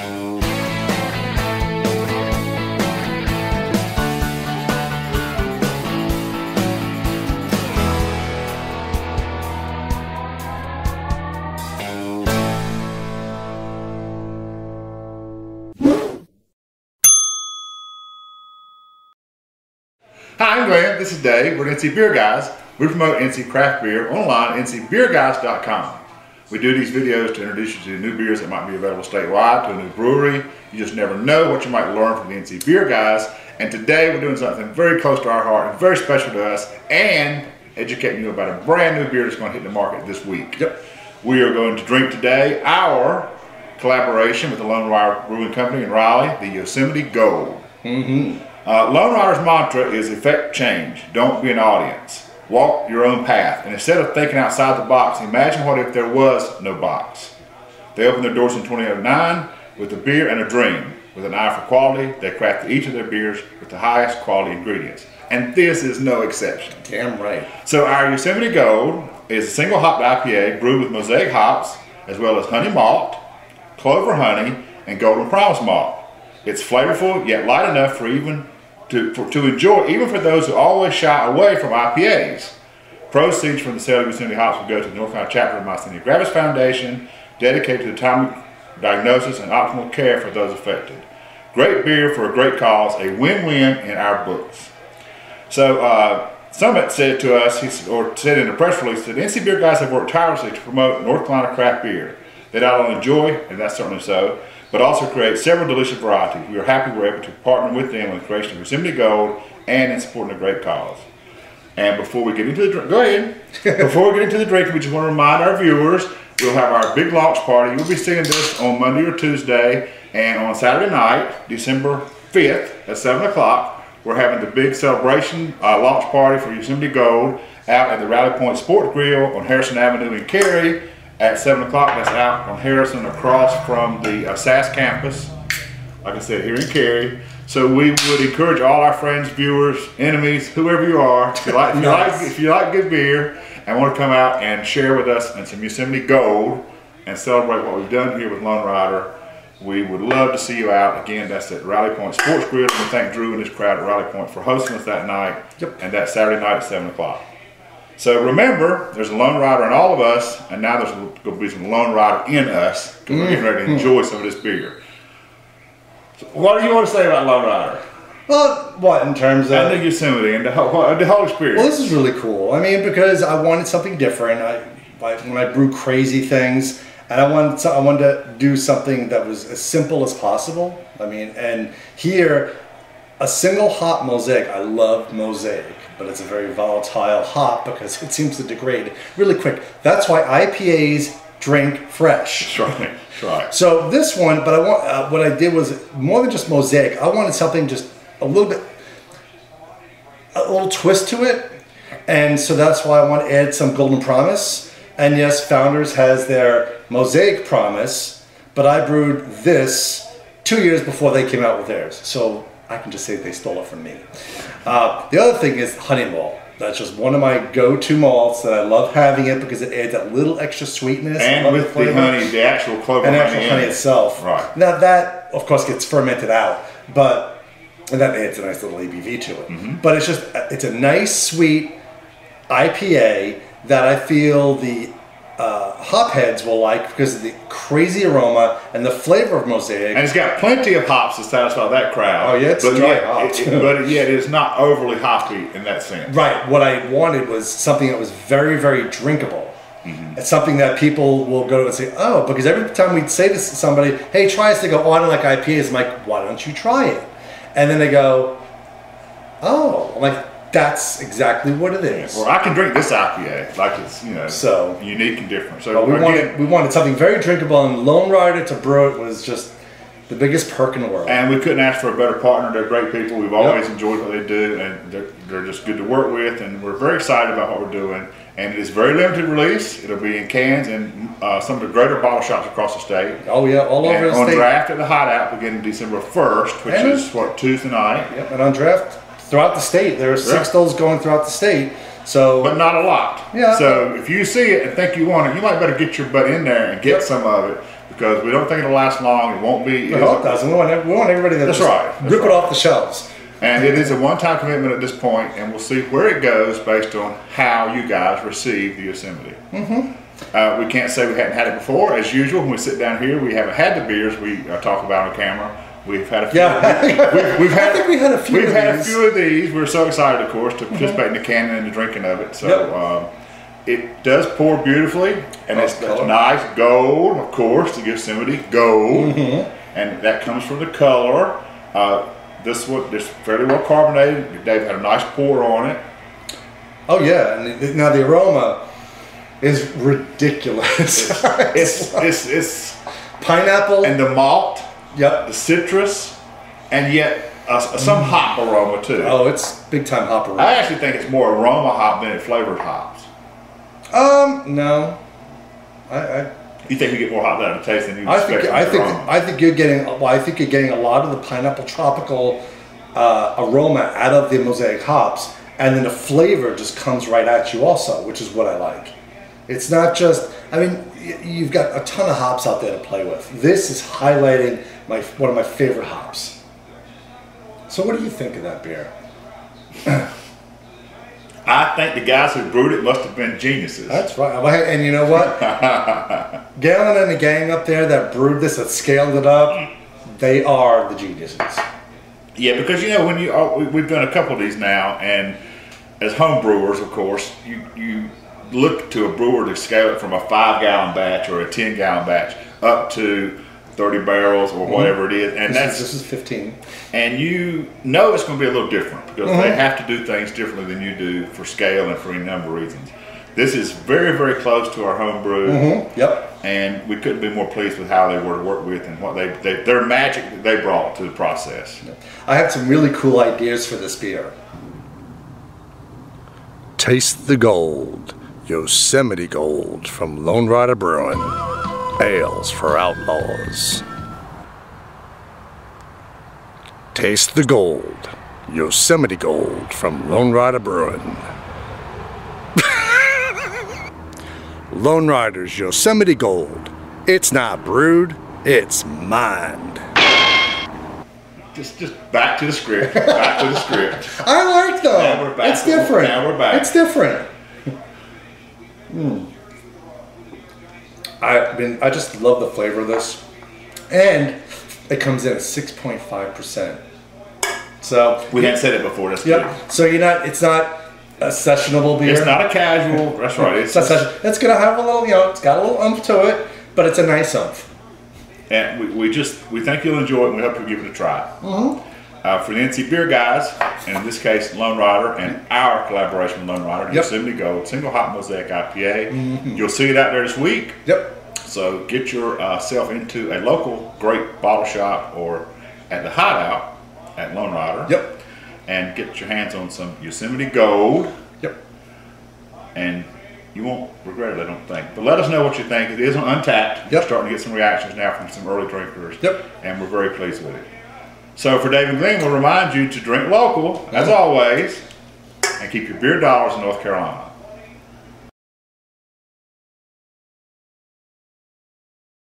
Hi, I'm Glenn. This is Dave. We're NC Beer Guys. We promote NC craft beer online at ncbeerguys.com. We do these videos to introduce you to new beers that might be available statewide, to a new brewery. You just never know what you might learn from the NC Beer Guys. And today we're doing something very close to our heart and very special to us, and educating you about a brand new beer that's going to hit the market this week. Yep. We are going to drink today our collaboration with the Lonerider Brewing Company in Raleigh, the Yosemite Gold. Lonerider's mantra is effect change, don't be an audience. Walk your own path, and instead of thinking outside the box, imagine what if there was no box. They opened their doors in 2009 with a beer and a dream. With an eye for quality, they crafted each of their beers with the highest quality ingredients. And this is no exception. Damn right. So our Yosemite Gold is a single hopped IPA brewed with Mosaic hops, as well as honey malt, Clover honey, and golden promise malt. It's flavorful, yet light enough for to enjoy, even for those who always shy away from IPAs. Proceeds from the sale of Yosemite hops will go to the North Carolina chapter of Myasthenia Gravis Foundation, dedicated to the timely diagnosis and optimal care for those affected. Great beer for a great cause, a win-win in our books. So Summit said to us, or said in a press release, that NC Beer Guys have worked tirelessly to promote North Carolina craft beer. They not only enjoy, and that's certainly so, but also create several delicious varieties. We are happy we're able to partner with them in the creation of Yosemite Gold and in supporting a great cause. And before we get into the drink, go ahead. Before we get into the drink, we just want to remind our viewers, we'll have our big launch party. You'll be seeing this on Monday or Tuesday, and on Saturday night, December 5th at 7 o'clock, we're having the big celebration launch party for Yosemite Gold out at the Raleigh Point Sports Grill on Harrison Avenue in Cary. At 7 o'clock, that's out on Harrison across from the SAS campus, like I said, here in Cary. So we would encourage all our friends, viewers, enemies, whoever you are, if you like good beer and want to come out and share with us and some Yosemite Gold and celebrate what we've done here with Lonerider, we would love to see you out. Again, that's at Raleigh Point Sports Grill. And we thank Drew and his crowd at Raleigh Point for hosting us that night. Yep. And that Saturday night at 7 o'clock. So remember, there's a Lonerider in all of us, and now there's going to be some Lonerider in us, because we're getting ready to enjoy some of this beer. So what do you want to say about Lonerider? Well, what, in terms of... And the Yosemite and the whole experience. Well, this is really cool. I mean, because I wanted something different. When I brew crazy things, and I wanted to do something that was as simple as possible. I mean, and here, a single hop Mosaic, I love Mosaic, but it's a very volatile hop because it seems to degrade really quick. That's why IPAs drink fresh. That's right. That's right. So this one, but I want what I did was more than just Mosaic. I wanted something just a little twist to it, and so that's why I want to add some Golden Promise. And yes, Founders has their Mosaic Promise, but I brewed this 2 years before they came out with theirs. So I can just say they stole it from me. The other thing is honey malt. That's just one of my go-to malts that I love having it because it adds that little extra sweetness. And with the honey, the actual Clover honey. And actual honey itself. Right. Now that, of course, gets fermented out, and that adds a nice little ABV to it. But it's a nice, sweet IPA that I feel the hop heads will like because of the crazy aroma and the flavor of Mosaic. And it's got plenty of hops to satisfy that crowd. Oh yeah, it's dry hops. But yet it is not overly hoppy in that sense. Right. What I wanted was something that was very, very drinkable. It's something that people will go to and say, oh, because every time we'd say this to somebody, hey, try this, they go, oh, I don't like IPAs. I'm like, why don't you try it? And then they go, oh, I'm like, that's exactly what it is. Well, I can drink this IPA like it's so unique and different. So we wanted something very drinkable, and Lonerider to brew it was just the biggest perk in the world. And we couldn't ask for a better partner. They're great people. We've always enjoyed what they do, and they're just good to work with. And we're very excited about what we're doing. And it is very limited release. It'll be in cans and some of the greater bottle shops across the state. Oh yeah, all over the state. On draft at the Hideout beginning December 1st, which is what, Tuesday night. Yep, and on draft throughout the state. There are 6 stalls going throughout the state. So, but not a lot. Yeah. So if you see it and think you want it, you might better get your butt in there and get some of it, because we don't think it'll last long. It won't be. I hope it doesn't. We want everybody to That's right. That's rip right. it off the shelves. And it is a one-time commitment at this point, and we'll see where it goes based on how you guys receive the Yosemite. We can't say we hadn't had it before. As usual, when we sit down here, we haven't had the beers we talk about on camera. We've had a few. Yeah, we've had. I think we had a few. We've had a few of these. We're so excited, of course, to participate in the canning and the drinking of it. So it does pour beautifully, and it's nice gold, of course, the Yosemite Gold, and that comes from the color. This one is fairly well carbonated. Dave had a nice pour on it. Oh yeah, and now the aroma is ridiculous. It's pineapple and the malt. Yep. The citrus, and yet some hop aroma too. Oh, it's big time hop aroma. I actually think it's more aroma hop than it flavored hops. No. You think you get more hop out of the taste than you expect? I think you're getting. Well, I think you're getting a lot of the pineapple tropical aroma out of the Mosaic hops, and then the flavor just comes right at you also, which is what I like. It's not just. I mean, you've got a ton of hops out there to play with. This is highlighting one of my favorite hops. So, what do you think of that beer? I think the guys who brewed it must have been geniuses. That's right. And you know what? Galen and the gang up there that brewed this, that scaled it up, they are the geniuses. Yeah, because you know when we've done a couple of these now, and as home brewers, of course, you look to a brewer to scale it from a 5-gallon batch or a 10-gallon batch up to 30 barrels or whatever it is, and this is 15. And you know it's going to be a little different because they have to do things differently than you do for scale and for any number of reasons. This is very, very close to our home brew. Yep. And we couldn't be more pleased with how they were to work with and what their magic that they brought to the process. I have some really cool ideas for this beer. Taste the gold. Yosemite Gold from Lonerider Brewing. Ales for outlaws. Taste the gold. Yosemite Gold from Lonerider Brewing. Lonerider's Yosemite Gold. It's not brewed, it's mined. Just back to the script. Back to the script. I like that. Now we're back. It's different. Now we're back. It's different. I just love the flavor of this, and it comes in at 6.5%. So we hadn't said it before. That's good. So it's not a sessionable beer. It's not a casual. That's right. It's gonna have a little, it's got a little umph to it, but it's a nice umph. And we think you'll enjoy it, and we hope you'll give it a try. For the NC Beer guys, and in this case Lonerider, and our collaboration with Lonerider, Yosemite Gold, single hop Mosaic IPA. You'll see it out there this week. So get yourself into a local great bottle shop or at the Hideout at Lonerider. And get your hands on some Yosemite Gold. And you won't regret it, I don't think. But let us know what you think. It is on Untapped. We're starting to get some reactions now from some early drinkers. And we're very pleased with it. So for Dave and Glenn, we'll remind you to drink local, as always, and keep your beer dollars in North Carolina.